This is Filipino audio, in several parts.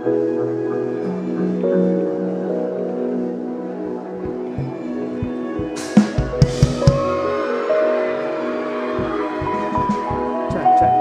Check, check.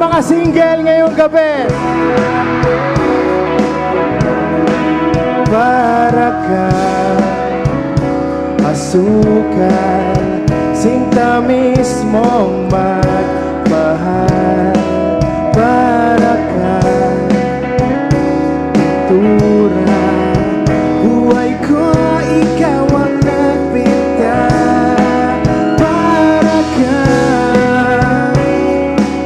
mga single ngayong gabi. Para ka asukal, sinta mismong magmahal. Para ka pintura, buhay ko ikaw ang nagpinta. Para ka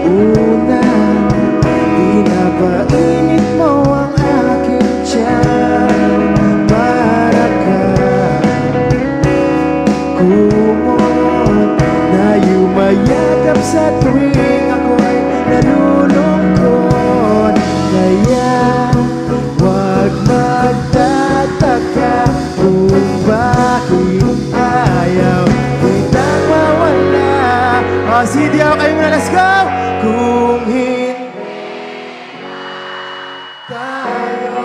unang pinapainit mo ang aking tiyan. Para ka kumot na yumayakap sa tuwing ako'y nalulungkot. Kaya wag magtataka kung bakit ayaw kitang mawala. CD ako kayo na, let's go! Kung hindi tayo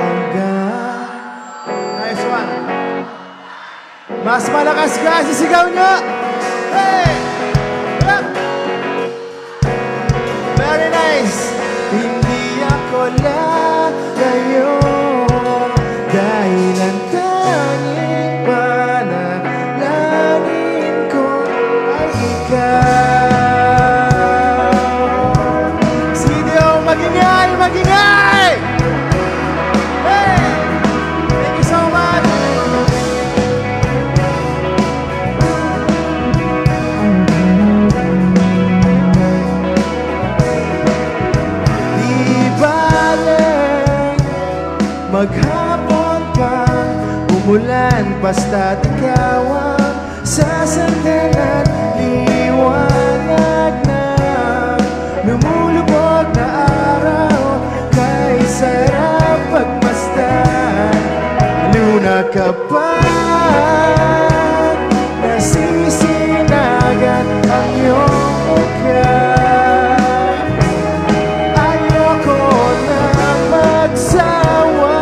hanggang... Nice one. Mas malakas ka, sisigaw nyo! Hey! Up! Very nice! Hindi ako lalayo dahil ang tanging panalangin ko ay ikaw. Sige, magingay, magingay! Hey! Thank you so much! Maghapon pa, umulan, basta't ikaw ang sasandalan. Liwanag na lumulubog na araw, kay sarap pagmasdan. Luna kapag nasisinagan ang iyong mukha. Ayoko na magsawa,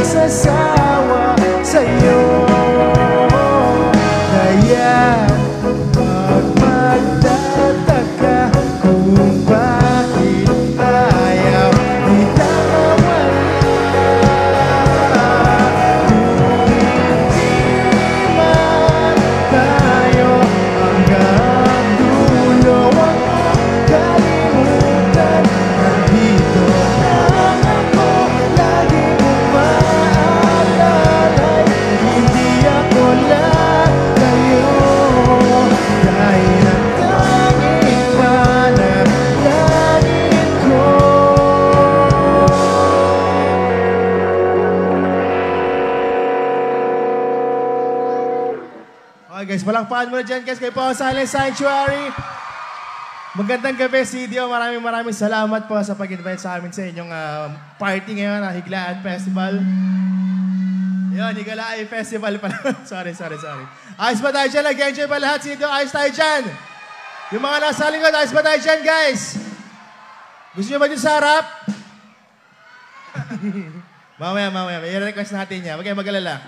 sasawa sa'yo. Kaya wag magtataka kung bakit ayaw kita mawala. Kung hindi man tayo hanggang dulo, wag mong kalimutan. Nandito lang ako, lagi mong maalala. Hindi ako lalayo dahil ang tanging panalangin ko. Okay guys, palakpakan muna dyan guys kay Paul Silent Sanctuary. Magandang gabi, CDO. Maraming salamat po sa pag-invite sa amin sa inyong party ngayon, Higlaan Festival. Yun, Higlaan Festival pala. sorry. Ayos ba tayo dyan? Nag-enjoy ba lahat, CDO? Ayos tayo dyan? Yung mga nasa lingkod, ayos ba tayo dyan, guys? Gusto nyo ba dyan sa harap? mamaya. May request natin niya. Huwag kayo mag-alala.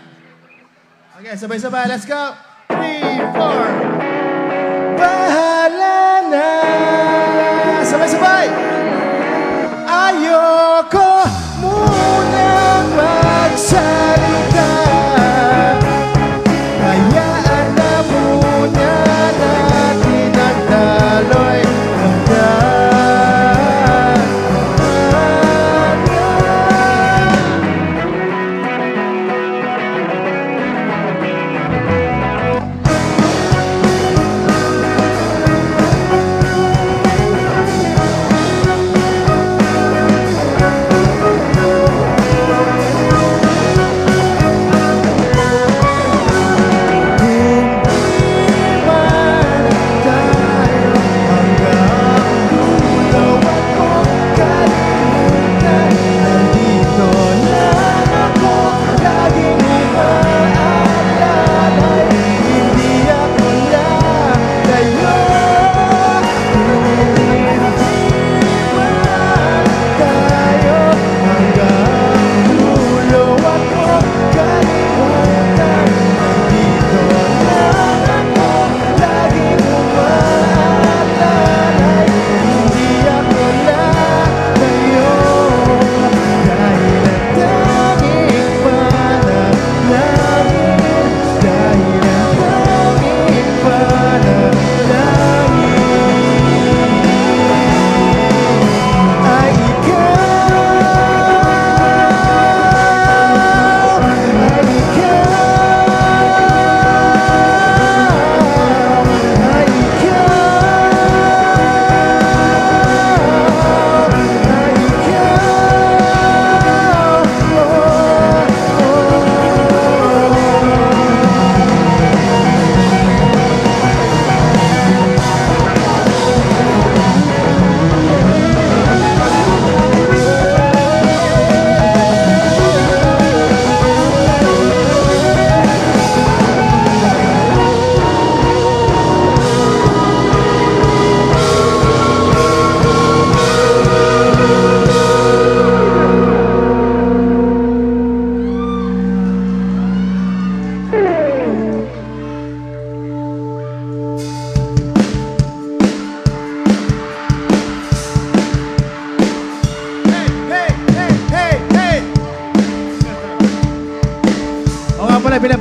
Okay, sabay-sabay. Let's go. 3, 4. Bahala na. Sabay-sabay. Ayoko munang magsalita. Hayaan na muna natin ang daloy hanggang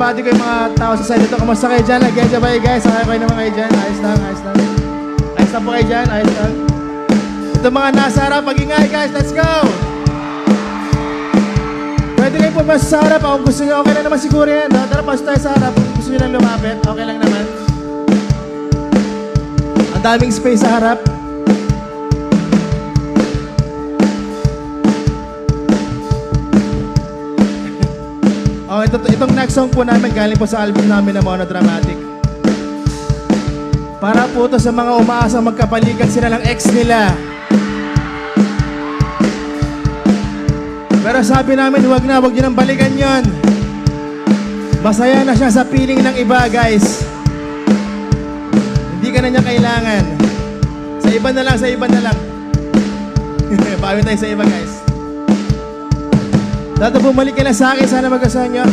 binabati ko yung mga tao sa side ito. Kamusta kayo dyan? Again, ba kayo guys? Sakay kayo naman kayo dyan? Ayos lang, ayos lang. Ayos lang po kayo dyan, ayos lang. Ito mga nasa harap, mag-ingay guys, let's go! Pwede kayo pumasok sa harap, kung gusto nyo, okay lang naman siguro yan. No? Tara, pasok tayo sa harap, kung gusto nyo lang lumapit, okay lang naman. Ang daming space sa harap. Oh, itong next song po namin galing po sa album namin na Monodramatic. Para po ito sa mga umaasang magkapalikan sila ng ex nila. Pero sabi namin, huwag nyo nang balikan yon. Masaya na siya sa feeling ng iba, guys. Hindi ka na niya kailangan. Sa iba na lang, sa iba na lang. Bawi tayo sa iba, guys. Dato bumalik ka na sa akin, sana mag-asahan nyo.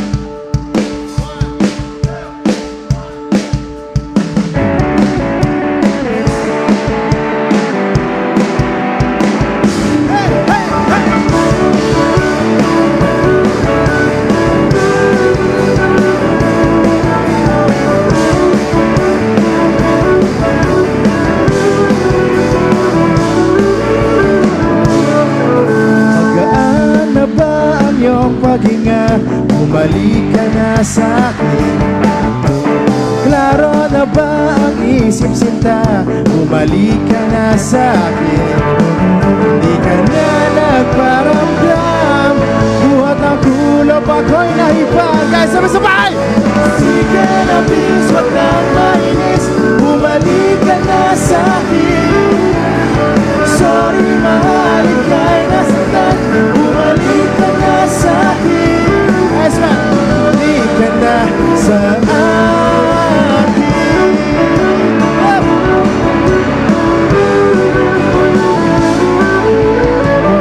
Paghinga, bumalik ka na sa akin. Klaro na ba ang isip sinta? Bumalik ka na sa akin. Hindi ka na nagparamdam. Buhat ang kulap ako'y naibang. Guys, sabay-sabay! Sige na please, wag nang mainis. Bumalik ka na sa akin. Sorry mahal, ika'y nasaktan. Bumalik ka na sa akin. Bumalik ka na sa akin.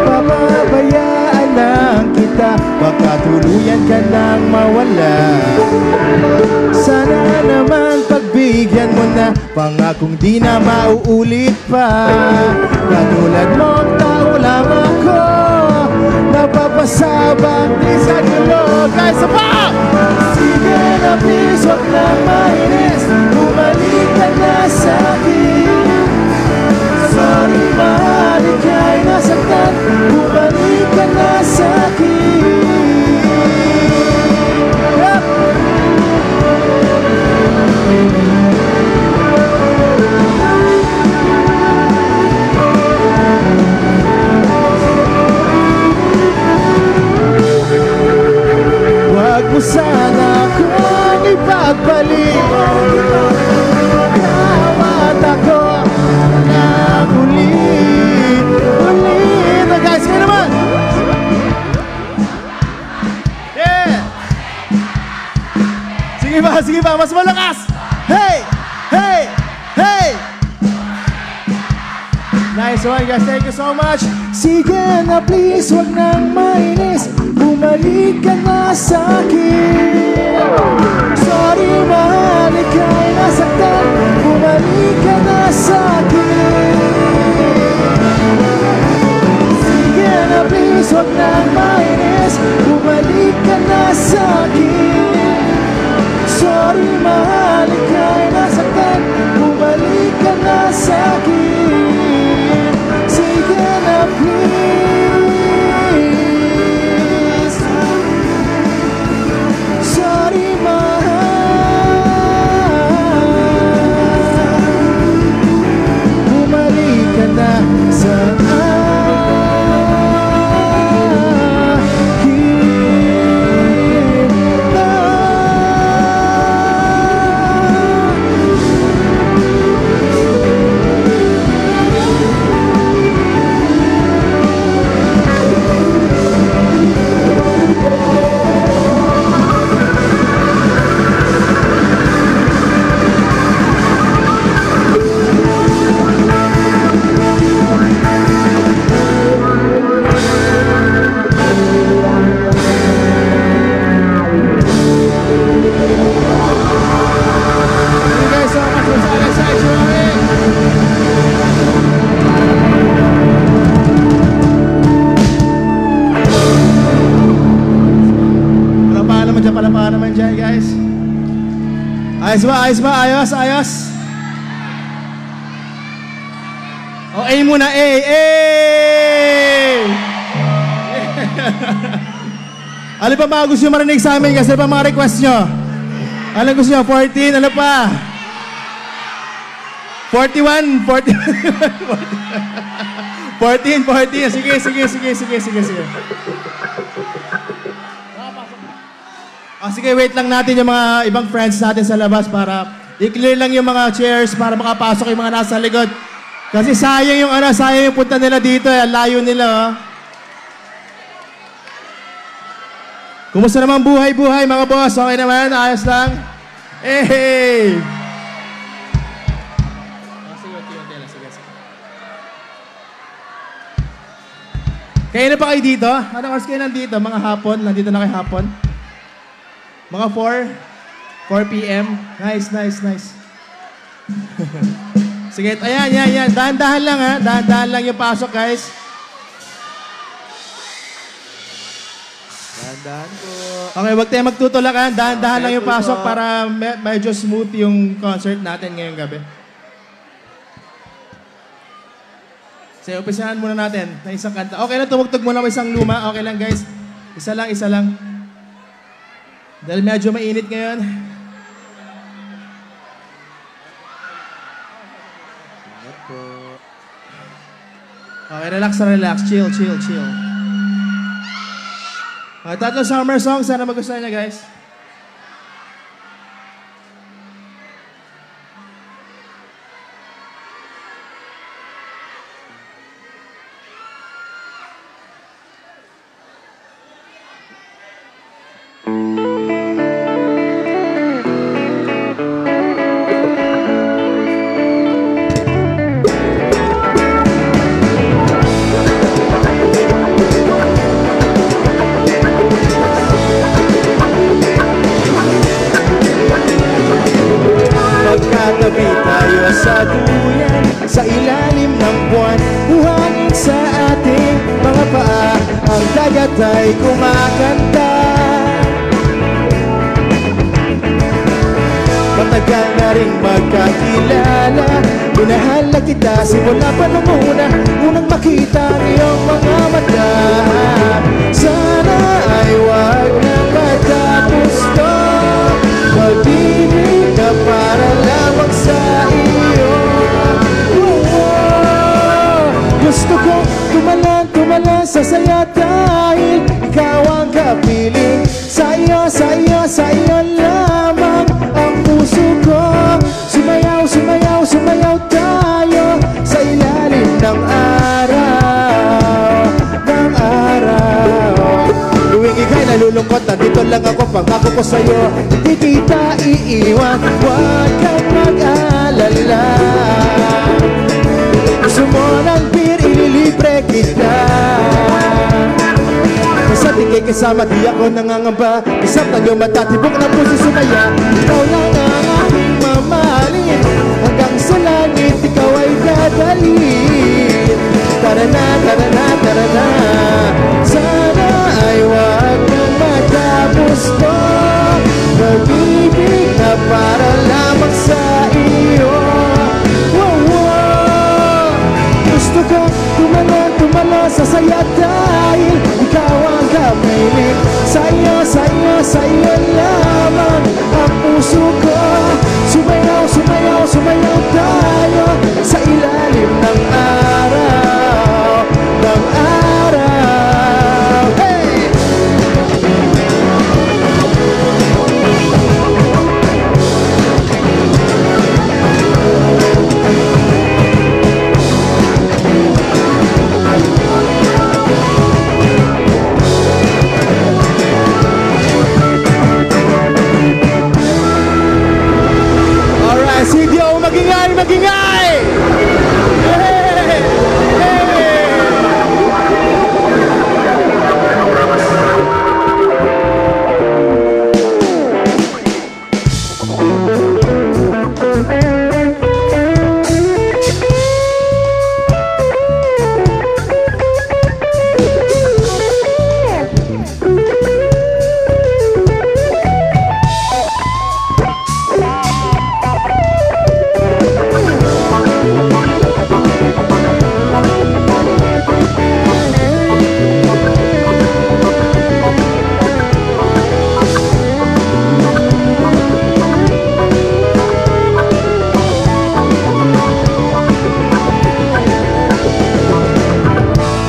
Papabayaan lang kita, baka tuluyan ka nang mawala. Sana naman pagbigyan mo na, pangakong di na mauulit pa. Katulad mong tao lang ako, napapasabang di sa gulo. Guys, apa! Sige na please, wag lang mainis. Bumalik ka na sa akin. Sorry mahal, ika'y nasaktan. Bumalik ka na sa akin. Yep. Wag mo sana akong ipagbalik. Kawat ako na ulit. Ulit. Guys, kayo naman. Yeah. Sige ba, mas malakas. Hey, hey, hey. Nice one guys, thank you so much. Sige na please, wag nang mainis. Bumalik ka na sa akin. Sorry mahal, ika'y nasaktan. Bumalik ka na sa akin. Sige na please, wag nang mainis. Bumalik ka na sa akin. Sorry mahal, ika'y nasaktan. Bumalik ka na sa akin. Sige na please. Sorry mahal, bumalik ka na sa palapaan naman dyan guys. Ayos ba? Ayos ba? Ayos? Ayos? O, A muna. A! A! Ano pa mga gusto nyo marinig sa amin? Kasi pa mga request nyo? Ano gusto nyo? 14? Ano pa? 41? 14? 14? Sige, sige, sige, sige, sige, sige. Sige, wait lang natin yung mga ibang friends natin sa labas para i-clear lang yung mga chairs para makapasok yung mga nasa likod. Kasi sayang yung sayang yung punta nila dito, layo nila, oh. Kumusta naman buhay-buhay mga boss? Okay naman? Ayos lang? Hey! Kaya na pa kayo dito? Anong oras kayo nandito? Mga hapon? Nandito na kayo hapon? Mga 4 p.m. Nice, nice, nice. Sige, ayan, ayan, ayan. Dahan-dahan lang, ha? Dahan-dahan lang yung pasok, guys. Dahan-dahan po. Okay, wag tayo magtutulak, ha? Dahan-dahan lang yung pasok para medyo smooth yung concert natin ngayong gabi. Sige, umpisahan muna natin na isang kanta. Okay lang, tumugtog muna isang luma. Okay lang, guys. Isa lang, isa lang. Dahil medyo mainit ngayon. Okay, relax na relax. Chill, chill, chill. Okay, tatlong summer songs. Sana magustuhan niya, guys. Magkatabi tayo sa duyan, sa ilalim ng buwan, buhangin sa ating mga paa, ang dagat ay kumakanta. Matagal na rin magkakilala, minahal na kita simula pa nung unang makita ang iyong mga mata. Sana ay wag na matapos to, pag-ibig na para lamang sa iyo. Gusto ko tumalan sa saya dahil ikaw ang kapiling. Sa iyo, sa iyo, sa iyo lamang ang puso ko. Sumayaw, sumayaw, sumayaw tayo sa ilalim ng araw, ng araw. Tuwing ika'y nalulungkot, nandito lang ako, pangako ko sa'yo, hindi kita iiwan, huwag kang mag-alala. Gusto mo ng beer, ililibre kita. Sa tingin kasama, di ako nangangamba. Isap ng iyong mata, tibok ng puso sumaya. Ikaw lang ang aking mamahalin, hanggang sa langit, ikaw ay dadalhin. Tara na, tara na, tara na. Sana ay wag nang matapos to, pag-ibig na para lamang sa iyo. Wow, wow. Gusto ko tumala sa saya dahil ikaw ang kapiling. Sa iyo, sa iyo, sa iyo lamang ang puso ko. Sumayaw, sumayaw, sumayaw tayo sa ilalim ng araw, ng araw. Hey!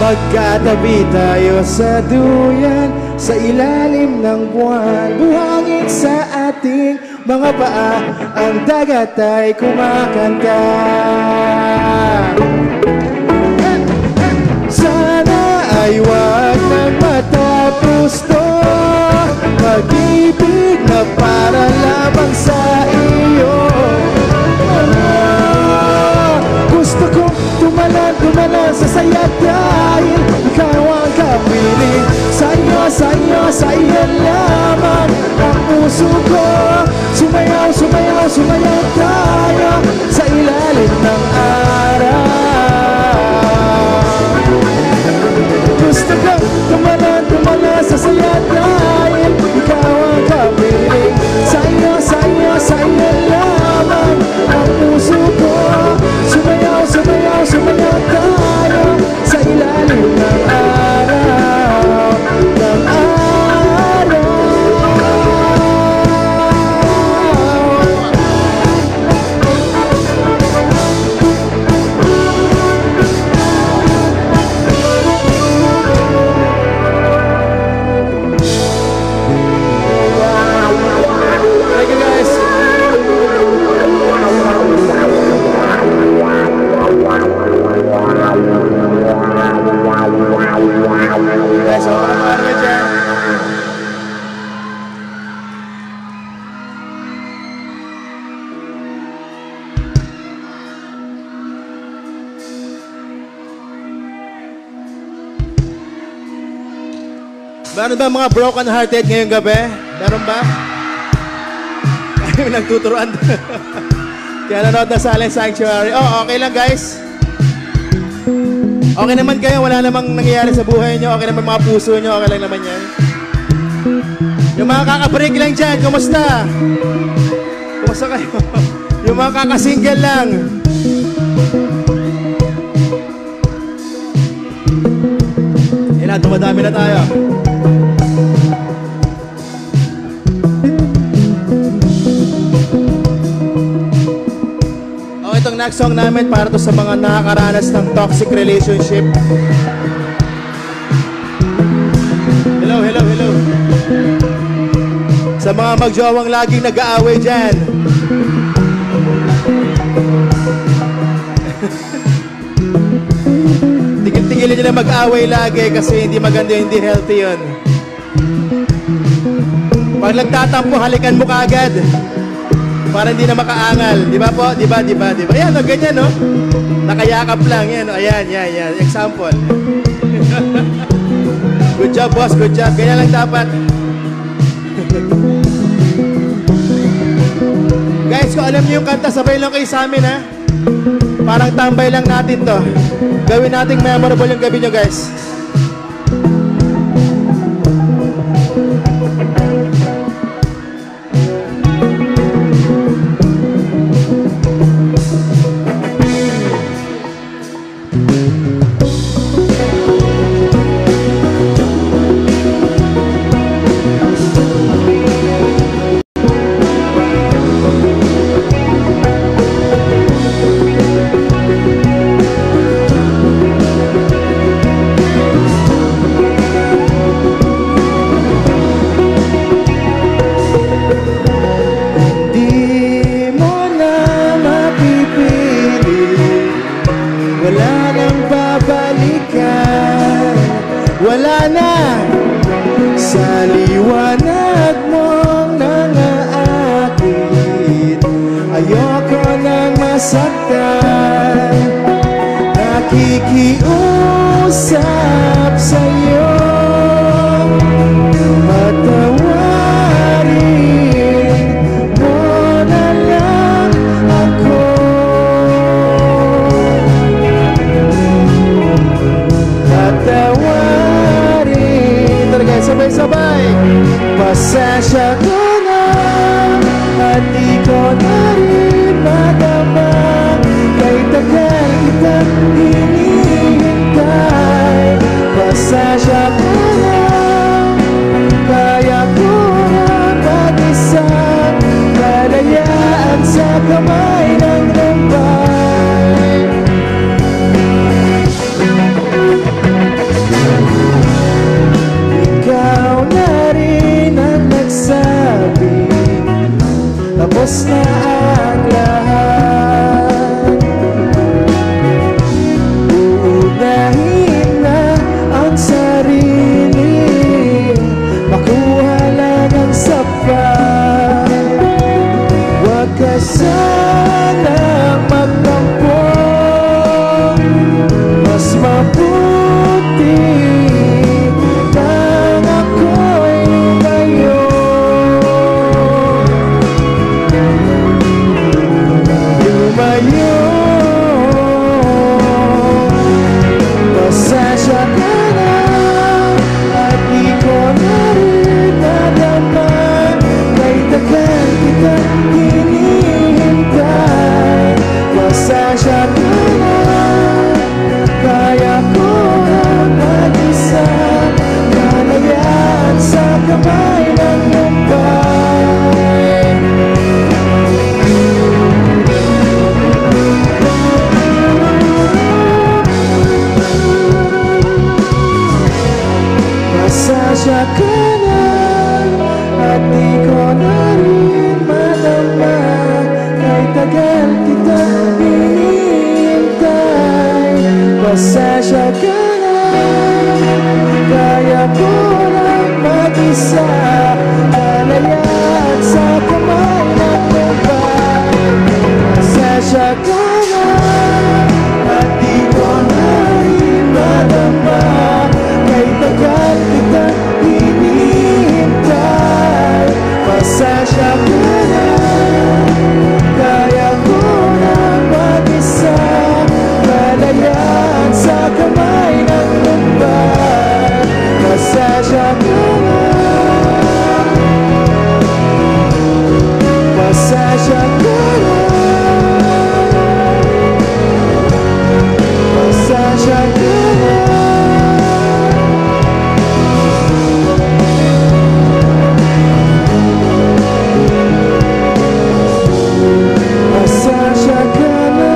Magkatabi tayo sa duyan, sa ilalim ng buwan. Buhangin sa ating mga paa, ang dagat ay kumakanta. Sana ay wag nang matapos to, pag-ibig na para lamang sa iyo. Gusto kong tumalan sa sayat dahil ikaw ang kapiling. Sa iyo lamang ang puso ko. Sumayaw tayo sa ilalim ng araw. Gusto kong tumalan sa sayat dahil ikaw ang kapiling. Sa iyo lamang ang puso ko. Sumayaw tayo sa ilalim ng araw. Meron ba mga broken hearted ngayong gabi? Meron ba? Ay, nagtuturuan. Kaya nanood na Silent Sanctuary. Oh, okay lang guys. Okay naman kayo, wala namang nangyayari sa buhay nyo. Okay naman mga puso nyo, okay lang naman yan. Yung mga kakabreak lang dyan, kumusta? Kumusta kayo? Yung mga kakasingle lang. Yan, dumadami na tayo. Itong next song namin para to sa mga nakakaranas ng toxic relationship. Hello. Sa mga magjowang laging nag-aaway dyan. Tigil-tigilin nyo na mag-aaway lagi kasi hindi maganda yun, hindi healthy yun. Pag nagtatampo, halikan mo kaagad. Para hindi na makaangal. Di ba po? Di ba? Ayan, ganyan, no? Nakayakap lang. Yan, ayan. Example. Good job, boss. Good job. Ganyan lang dapat. Guys, kung alam niyo yung kanta, sabay lang kayo sa amin, ha? Parang tambay lang natin to. Gawin nating memorable yung gabi nyo, guys. Nakikiusap sa'yo, patawarin mo na lang ako. Patawarin. Talaga, sabay-sabay. Pasensya ko na at di ko na rin madama. Kay tagal kitang hinihintay, Pasensya ka na, kaya ko lang mag-isa, kalayan sa kamay ng babae. Pasensya ka na, at di ko na imadama, kay tagal kitang hinihintay. Pasensya ka na, kaya ko lang mag-isa, kalayan sa kamay ng lumbay. Pasensya ka na, pasensya ka na, pasensya ka na. Pasensya ka na,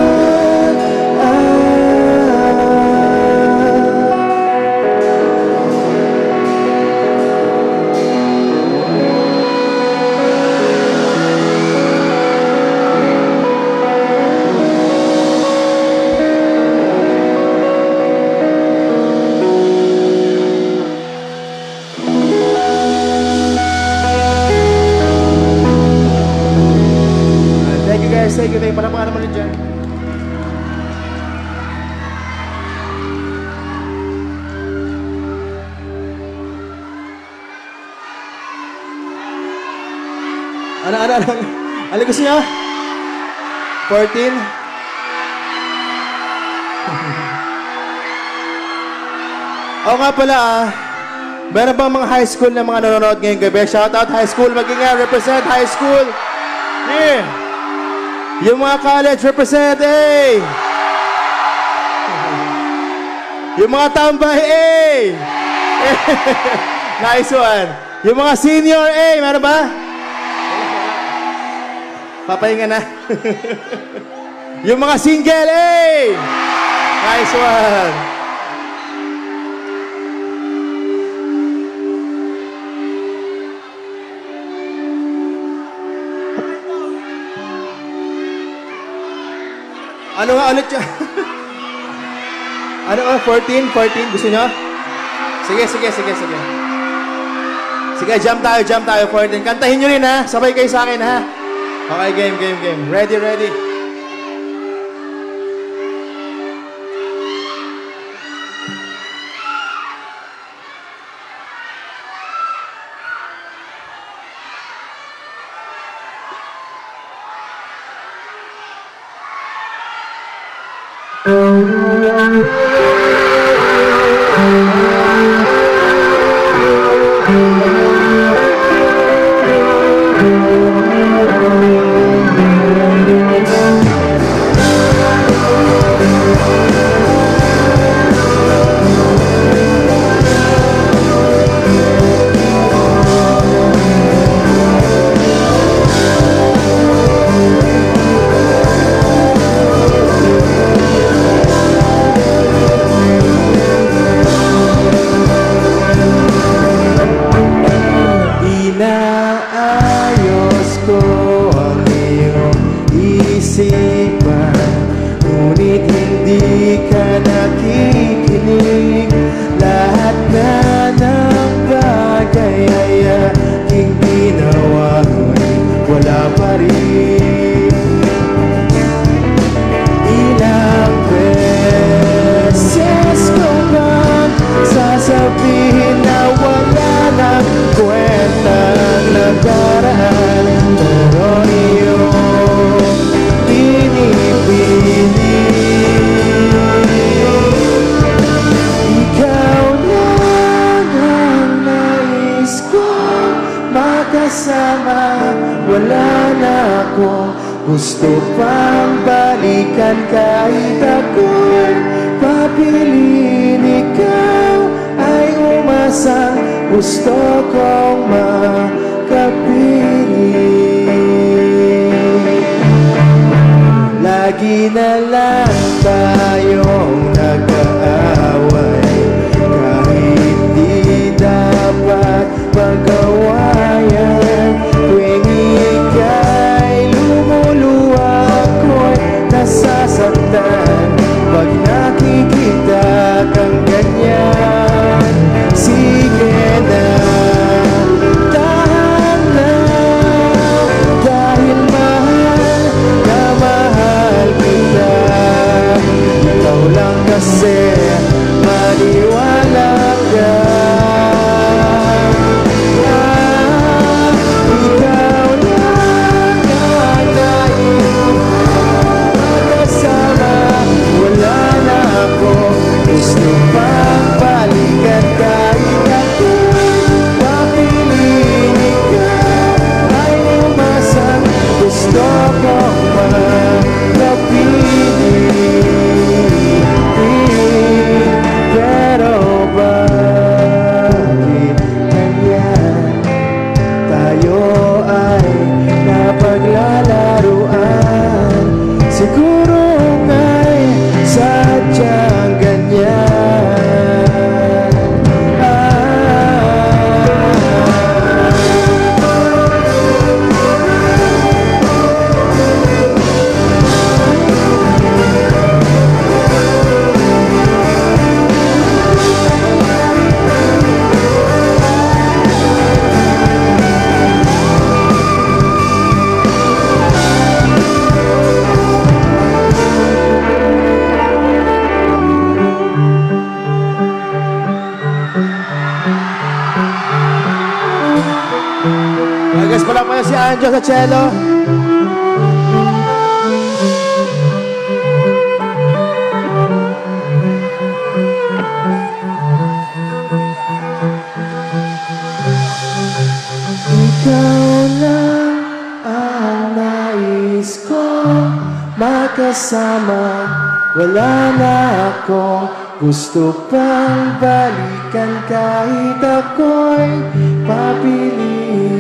Thank you guys, thank you. Palapakan naman rin dyan. Ano? Ano gusto niyo? 14? Oo nga pala meron bang mga high school na mga nanonood ngayong gabi? Shout out high school, mag-ingat, represent high school. Yeah. Yung mga college, represent, eh! Yung mga tambay, eh! Nice one. Yung mga senior, eh! Meron ba? Papahinga na. Yung mga single, eh! Nice one. Ano nga ulit yun? Ano nga? 14? Gusto nyo? Sige. Sige, jump tayo, 14. Kantahin nyo rin ha. Sabay kayo sa akin ha. Okay, game. Ready. Inaayos ko ang iyong isipan, ngunit hindi ka nakikinig. Lahat na ng bagay ay aking ginawa, ngunit wala pa rin. Ilang beses ko bang sasabihin na wala nang kwentang nakaraan, pero iyong pinipili. Ikaw lang ang nais ko makasama, wala na akong gusto pang balikan. Kahit ako'y papiliin, ikaw ay umasang gusto kong makapiling. Lagi na lang tayong nag-aaway, kahit di dapat pag-awayan. Tuwing ika'y lumuluwa, ako'y nasasaktan. Pag nakikita kita kang ganyan. Sige na, tahan na, dahil mahal na mahal kita. Ikaw lang kasi maniwala ka. Ikaw lang ang nais magkasama. Wala na ako gusto pang balikan kahit ako papiliin ikaw ay umasang gusto kong magkapiling. Pero bakit ganyan tayo ay napaglalaruan? Siguro nga'y sadyang ganyan. Guys, pala pala si Anjo sa cello. Ikaw lang ang nais ko makasama. Wala na akong gusto pang balikan kahit ako'y papiliin.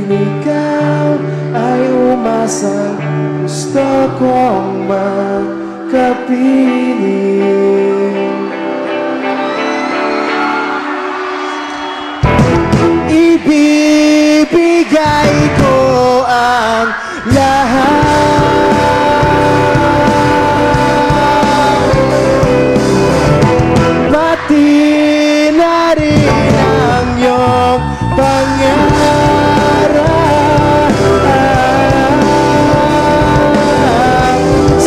Ikaw ay umasang gusto kong magkapiling. Ibibigay ko ang lahat, pati na rin ang iyong pangarap.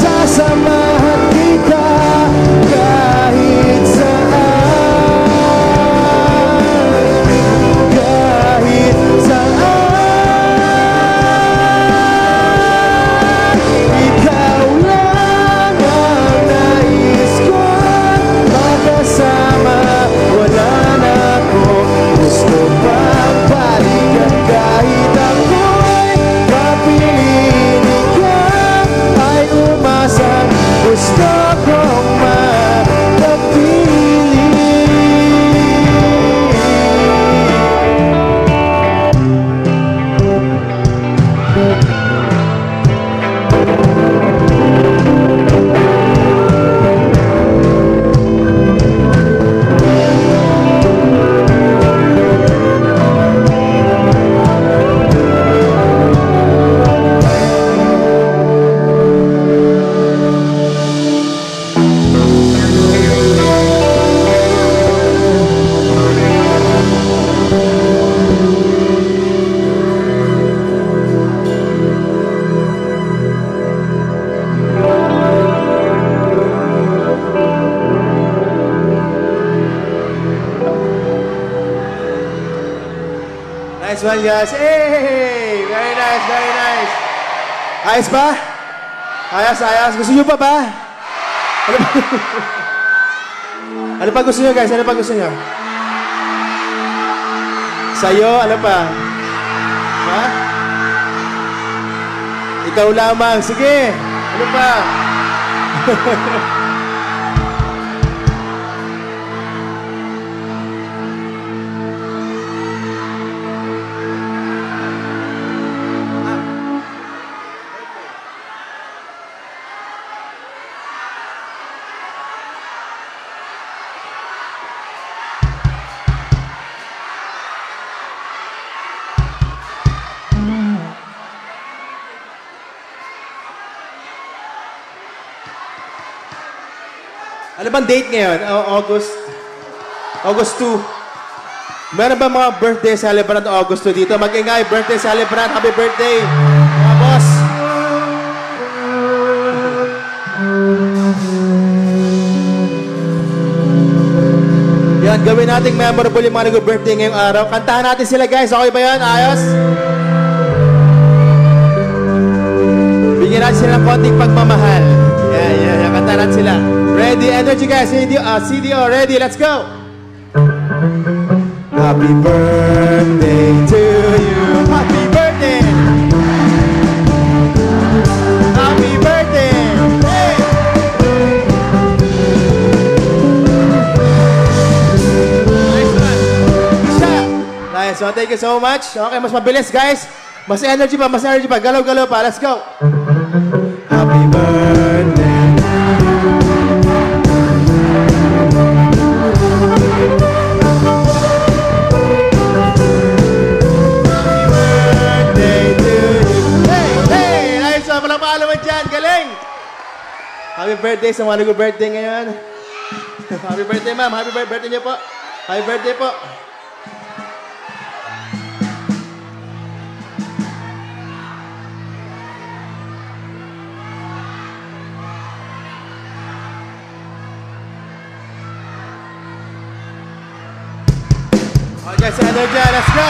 Sasamahan kita kahit saan, kahit saan. Ikaw lang ang nais ko makasama. Wala na akong gusto pang balikan kahit ako'y papiliin. Ikaw ay umasang gusto kong magkapiling. Nice one, guys. Hey! Very nice, very nice. Ayos ba? Ayos, ayos. Gusto nyo pa ba? Ano pa? Ano pa gusto nyo, guys? Ano pa gusto nyo? Sa'yo, ano pa? Ha? Ikaw lamang. Sige. Ano pa? bang date ngayon? August 2. Meron ba mga birthday celebrant August 2 dito? Mag-ingay, birthday celebrant. Happy birthday, mga boss. Yan, gawin nating memorable yung mga nag-birthday ngayong araw. Kantahan natin sila, guys. Okay ba yan? Ayos? Bigyan natin sila ng konting pagmamahal. Yan. Kantahan natin sila. Ready? Energy, guys. CDO, ready? Let's go! Happy birthday to you. Happy birthday! Happy birthday! Hey! Nice one. Thank you so much. Okay, mas mabilis, guys. Mas energy pa. Galaw-galaw pa. Let's go. Happy birthday. Happy birthday sa mga nag-birthday ngayon. Happy birthday, ma'am. Happy birthday niyo po. Happy birthday po. Okay, sa energy. Let's go.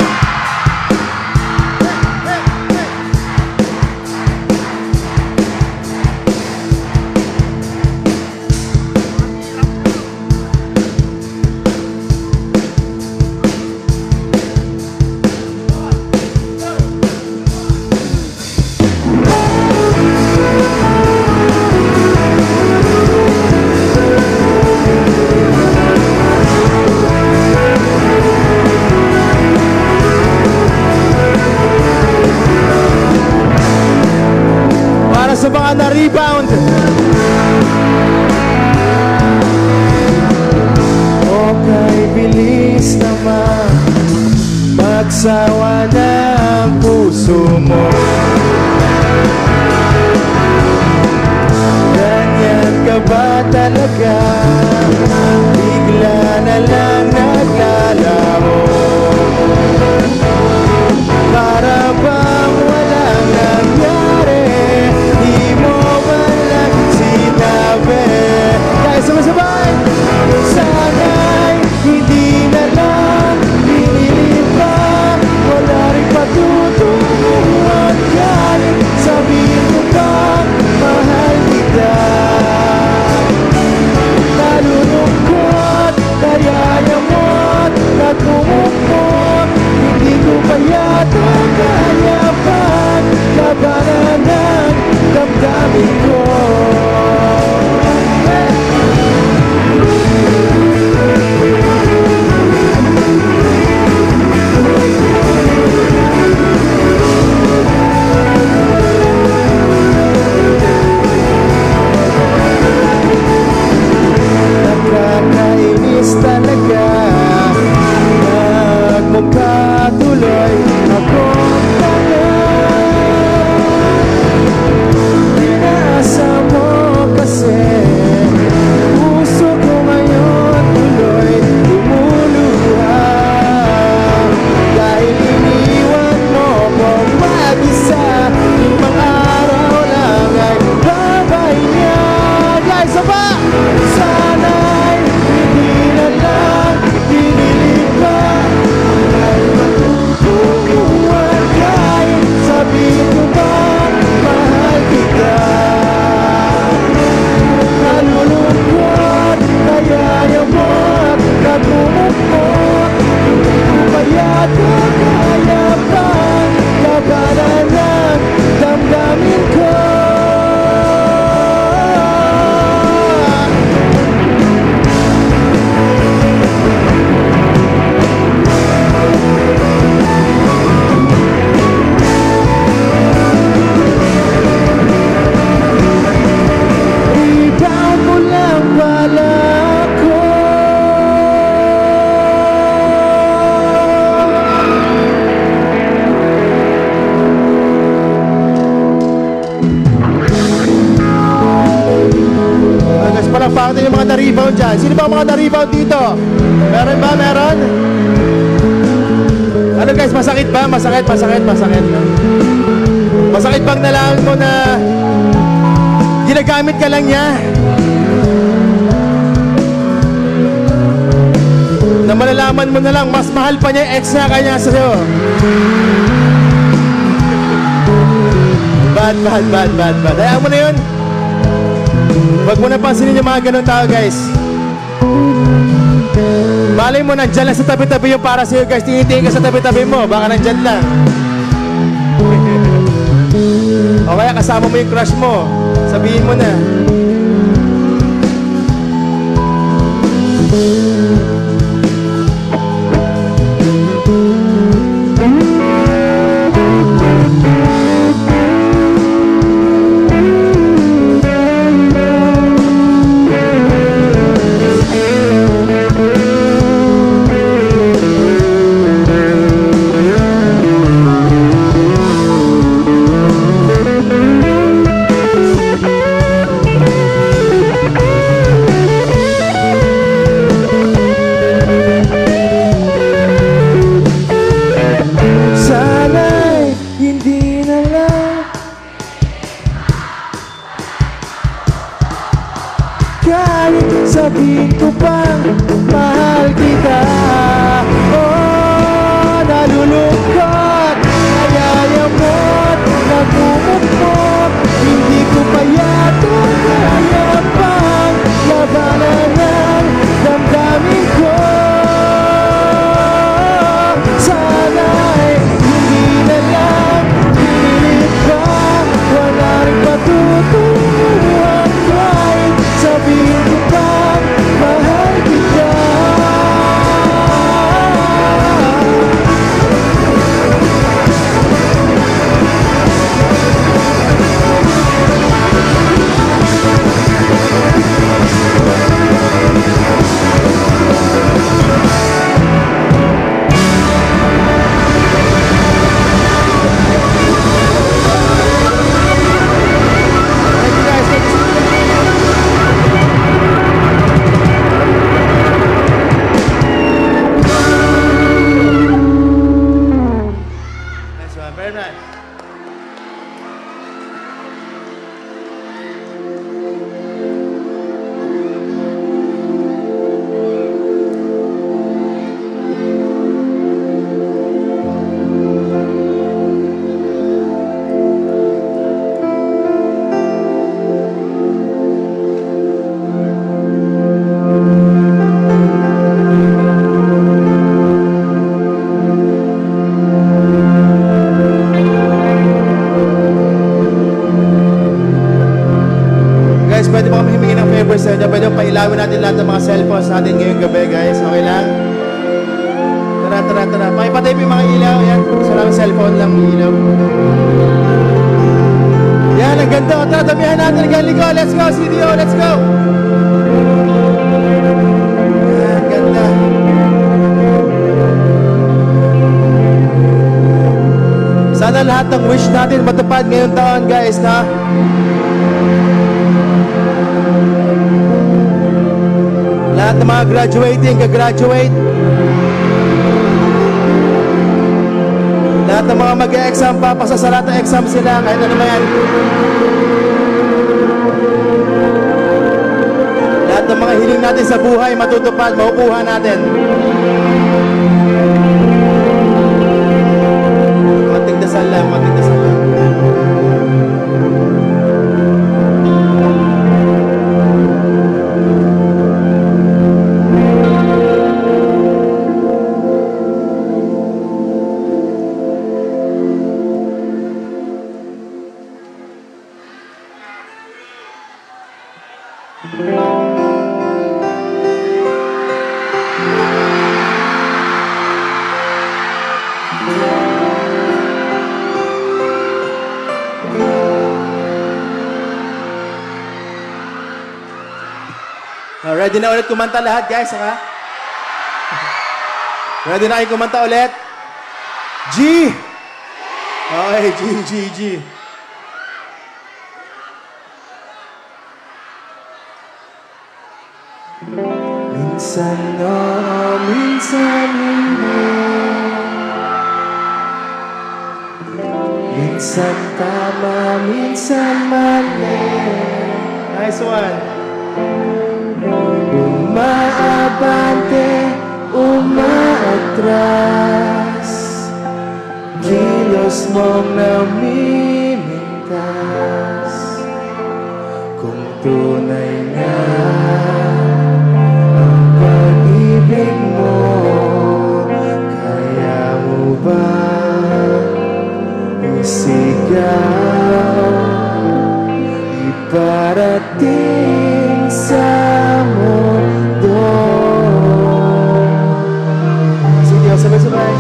Sa mga na-rebound. Okay, bilis naman magsawa na ang puso mo. Ganyan ka ba talaga? Bigla na lang naglalaho. Para bang walang nangyari? Guys, sumasabay! Sana'y hindi na lang pinilit pa. Wala rin patutunguhan galing. Sabihin mo bang mahal kita? Lalo na rebound dito. Meron ba? Meron? Ano guys, masakit ba? Masakit. Masakit bang nalaman mo na ginagamit ka lang niya? Na malalaman mo na lang, mas mahal pa niya yung ex niya kanya sa'yo. Bad. Hayaan mo na yun. Huwag mo na pansinin yung mga ganun tao, guys. Malay mo, nandyan lang sa tabi-tabi yung para sa'yo, guys. Tinitingin ka sa tabi-tabi mo, baka nandyan lang. O kaya kasama mo yung crush mo, sabihin mo na. Sabihin ko pang mahal kita. Oh, nalulungkot, nayayamot, nagmumukmok. Hindi ko pa yata kaya pang labanan ng damdamin ko. Sana'y hindi na lang pinilit pa, wala rin patutunguhan kahit sabihin ko pa mahal kita. Very nice. Pwede ba kami humingi ng favor sa inyo? Pwede ba pailawin natin lahat ng mga cellphones natin ngayong gabi, guys? Okay lang? Tara. Pakipatay po yung mga ilaw. Yan. Isa lang cellphone lang ilaw. Yan, ang ganda. Tara, damihan natin ang galing ko. Let's go, CDO. Let's go. Yan, ang ganda. Sana lahat ng wish natin matupad ngayong taon, guys, ha? Lahat ng mga graduating, gagraduate. Lahat ng mga mag-e-exam pa, pasasa lahat ng exam sila, kahit ano ba yan. Lahat ng mga hiling natin sa buhay, matutupad, makukuha natin. Matigdasal lang. Ready na ulit kumanta lahat, guys, ha? Ready na kayo kumanta ulit? G! Okay, G. minsan oo, minsan hindi. Minsan tama, minsan mali. Nice one. Umaabante, umaatras, kilos mong namimintas. Kung tunay nga ang pag-ibig mo, kaya mo ba isigaw, iparating sa mundo? Sige, sabay-sabay.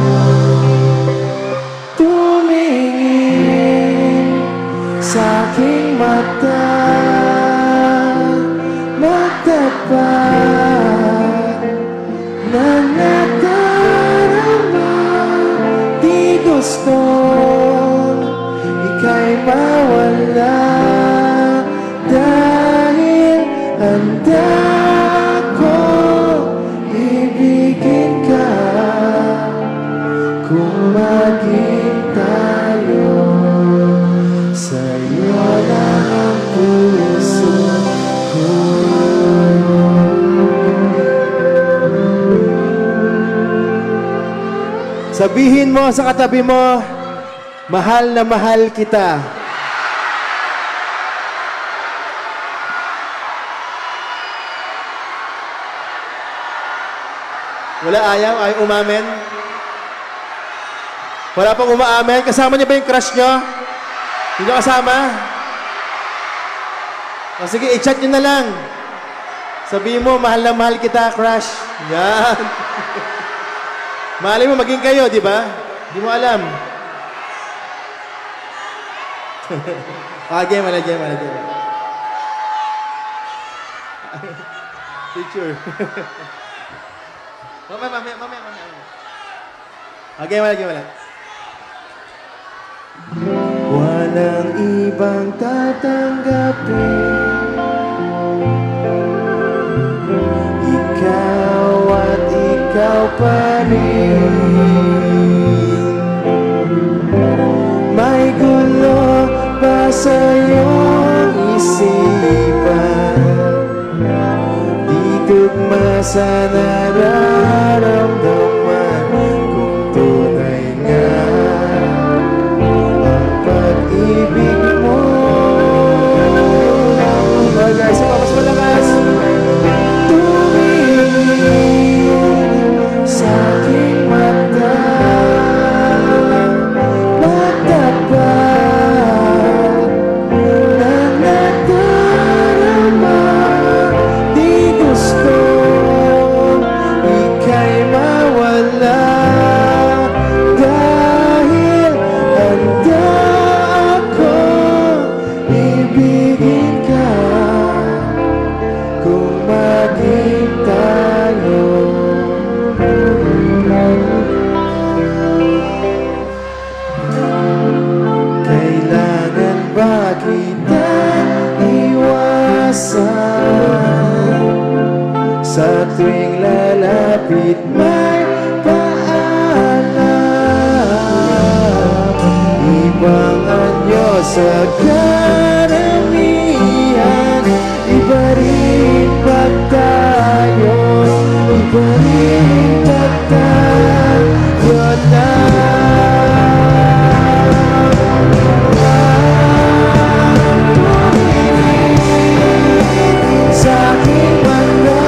Tumingin sa aking mata, magtapat na nadarama, di gusto ika'y mawala, dahil handa ko ibigin ka kung maging tayo. Sa'yo lang ang puso ko. Sabihin mo sa katabi mo, mahal na mahal kita. Wala ayaw? Ay umamen? Wala pang umaamen? Kasama niyo ba yung crush niyo? Hindi niyo kasama? O sige, i-chat niyo na lang. Sabihin mo, mahal na mahal kita, crush. Yan. Malay mo, maging kayo, di ba? Di mo alam. Game. Picture. Mamaya. Game. Walang ibang tatanggapin, ikaw at ikaw pa rin. May gulo ba sa iyong isipan? Di tugma sa nararamdaman. Kung tunay nga ang pag-ibig mo, bagay sa mas malakas. Tumingin sa aking mata, magtapat na nadarama, di gusto ika'y mawala, dahil handa ako ibigin ka kung maging tayo. Kailangan ba kita iwasan? Sa tuwing lalapit may paalam, ibang anyo sa karamihan. Iba rin pag tayo, iba rin pag tayo na. Sa aking mata,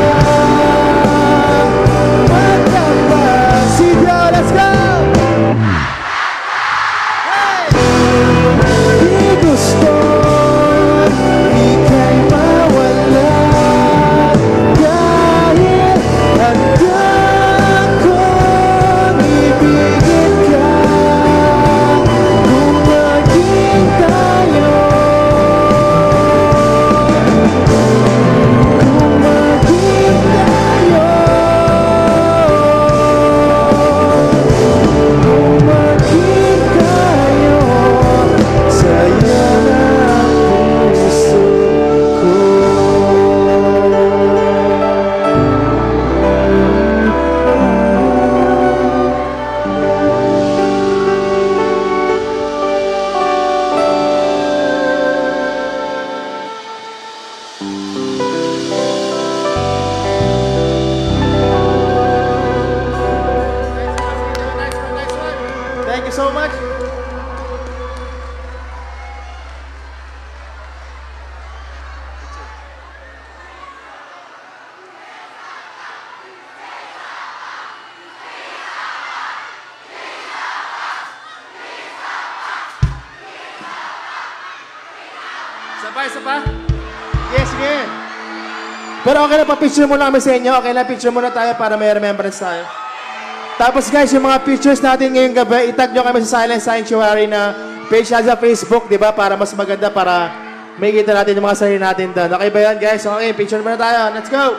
magtapat. Sige, let's go! Hey! Di gusto Isa pa? Yes, sige. Pero okay na, pa-picture muna kami sa inyo. Okay na, picture muna tayo para may remembrance tayo. Tapos guys, yung mga pictures natin ngayong gabi, itag nyo kami sa Silent Sanctuary na page natin sa Facebook, di ba? Para mas maganda, para may kita natin yung mga sarili natin doon. Okay ba yan, guys? Okay, picture muna tayo. Let's go!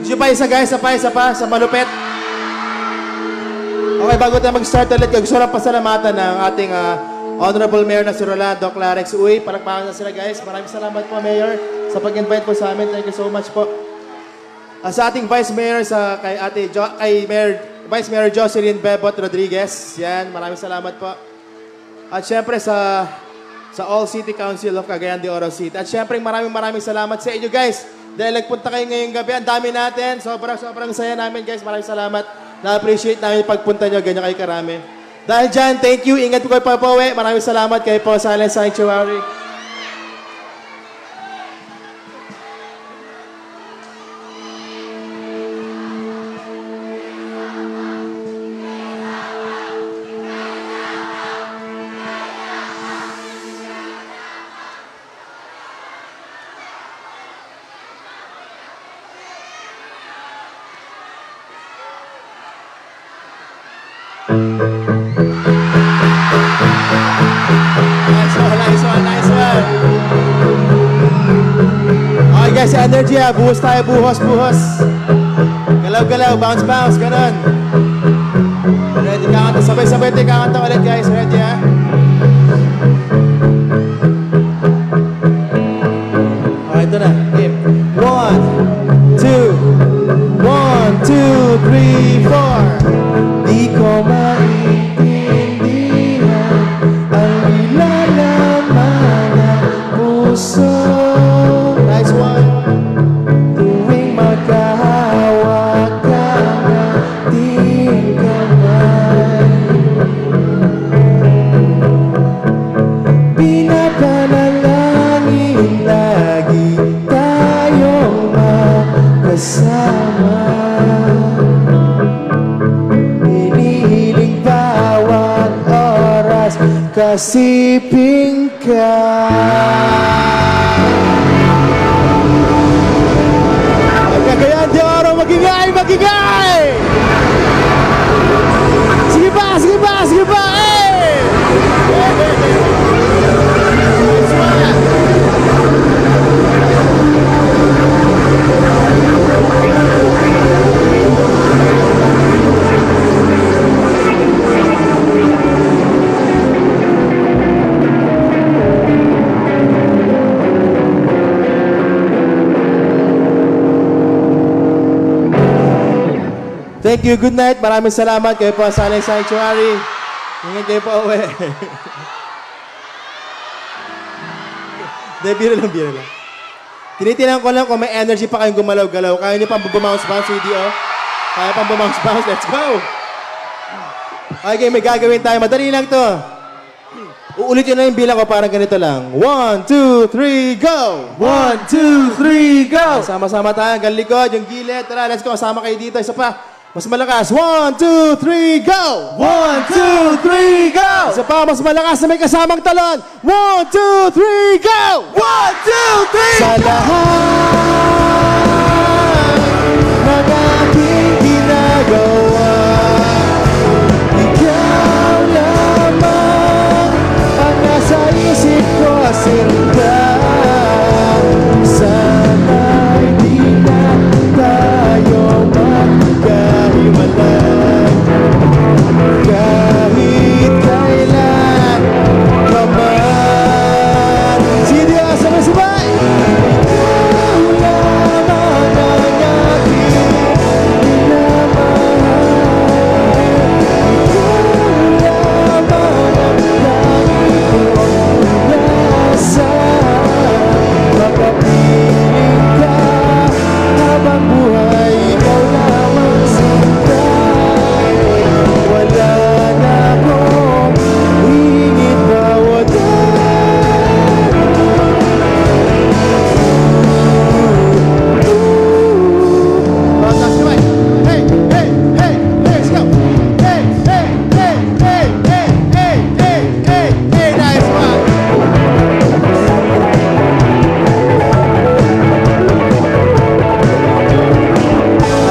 Yung pa isa guys, isa pa, sa malupit. Okay, bago tayo mag-start ulit, gusto lang pasalamatan ng ating Honorable Mayor na si Rolando Clarex. Uy, palakpakan na sila guys. Maraming salamat po, Mayor, sa pag-invite po sa amin. Thank you so much po. Sa ating Vice Mayor, Vice Mayor Jocelyn Bebot Rodriguez. Yan, maraming salamat po. At syempre sa All City Council of Cagayan de Oro City. At syempre maraming salamat sa inyo guys. Dahil nagpunta kayo ngayong gabi, ang dami natin. Sobrang saya namin guys. Maraming salamat. Na-appreciate namin pagpunta nyo. Ganyan kayo karami. Dahil dyan, thank you. Ingat po kayo pa po. Maraming salamat kayo po sa Silent Sanctuary. Nice one. Okay guys, energy ha. Buhos tayo, buhos. Galaw, bounce, ganun. Ready, kakanta, sabay-sabay tayo kakanta ulit guys. Ready ha? Okay, ito na. Game. 1, 2, 3, 4. Di ko maintindihan ang nilalaman ng puso. Nice one. Tuwing magkahawak ka ng ating kamay, pinapanalangin lagi tayong magkasama. Hinihiling bawat oras kasiping ka. Cagayan de Oro, magingay! Sige pa! Thank you, good night. Maraming salamat. Kayo po sa Silent Sanctuary. Ingat kayo po uwi. De, biro lang. Tinitinan ko lang kung may energy pa kayong gumalaw-galaw. Kaya niyo pang bumounce-bounce, CDO? Kaya pang bumounce-bounce. Let's go! Okay, may gagawin tayo. Madali lang to. Uulitin na yung bilang ko parang ganito lang. 1, 2, 3, go! 1, 2, 3, go! Sama-sama tayo. Hanggang likod, yung gilid. Tara, let's go. Kasama kayo dito. Isa pa. Mas malakas. 1, 2, 3, go! 1, 2, 3, go! Isa pa, mas malakas na may kasamang talon. 1, 2, 3, go! 1, 2, 3! Sa lahat ng aking ginagawa, ikaw lamang ang nasa isip ko, sinta. Sana'y di na tayo magkahiwalay kahit kailan pa man. Sino yung sabay-sabay? Ikaw lamang ang aking minamahal. Ikaw lamang ang lagi kong inaasahan. Makapiling ka habang buhay, ikaw lamang sinta. Wala na akong hingit pa, wala. Taas kamay. Hey, hey, hey, let's go. Hey, hey, hey, hey, hey, hey, hey, hey, hey, nice one.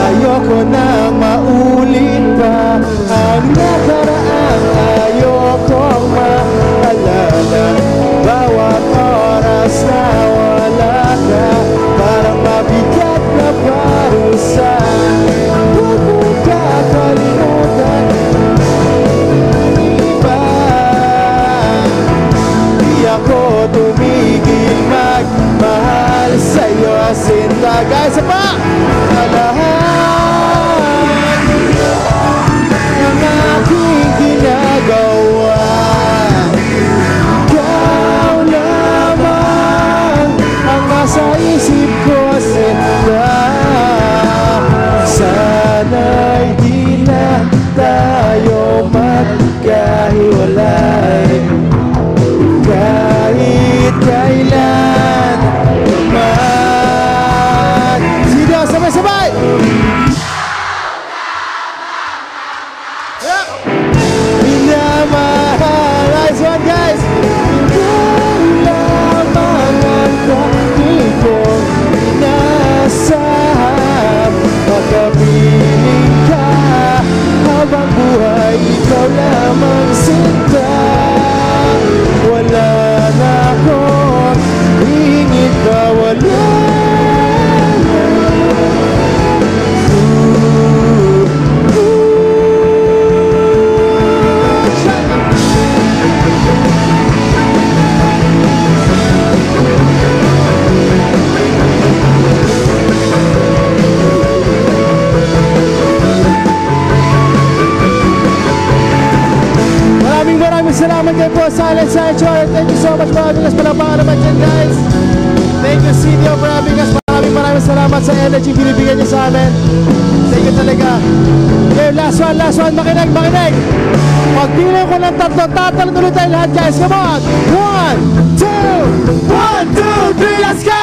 Ayoko nang maulit pa ang nakaraan. Ayokong maalala bawat oras na wala ka. Parang mabigat na parusa. Huwag mong kakalimutan iba. Di ako tumigil magmahal sa'yo, sinta. Guys, pa! Sa lahat ng aking ginagawa, ikaw lamang ang nasa isip ko, sinta. Sana'y di na tayo magkahiwalay kahit kailan man. Sino? Sabay-sabay! Yeah. Minamahal. Nice one, guys! Ikaw lamang ang lagi kong inaasahan. Makapiling ka habang buhay, ikaw lamang sinta. Wala na akong hingit pa, wala. Maraming salamat kayo po, Silent Sanctuary. Thank you so much for having us. Palapakan naman dyan, guys. Thank you, CDO, for having us. Maraming salamat sa energy binibigyan niyo sa amin. Thank you talaga. Okay, last one. Makinig. Pagbilang ko ng tatlo, tatalon ulit tayo lahat, guys. Come on. 1, 2, 3, let's go!